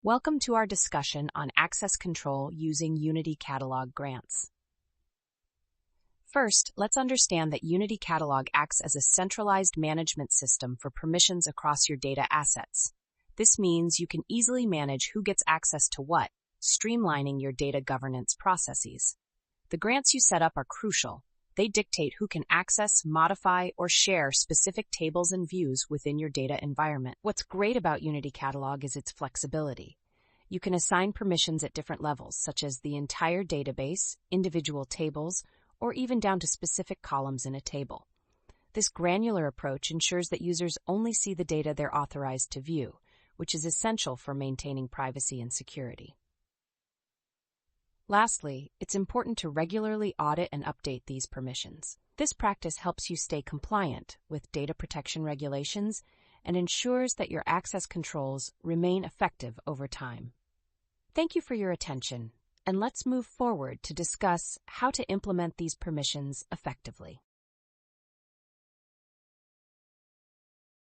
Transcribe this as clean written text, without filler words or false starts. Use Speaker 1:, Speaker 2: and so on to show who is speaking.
Speaker 1: Welcome to our discussion on access control using Unity Catalog grants. First, let's understand that Unity Catalog acts as a centralized management system for permissions across your data assets. This means you can easily manage who gets access to what, streamlining your data governance processes. The grants you set up are crucial. They dictate who can access, modify, or share specific tables and views within your data environment. What's great about Unity Catalog is its flexibility. You can assign permissions at different levels, such as the entire database, individual tables, or even down to specific columns in a table. This granular approach ensures that users only see the data they're authorized to view, which is essential for maintaining privacy and security. Lastly, it's important to regularly audit and update these permissions. This practice helps you stay compliant with data protection regulations and ensures that your access controls remain effective over time. Thank you for your attention, and let's move forward to discuss how to implement these permissions effectively.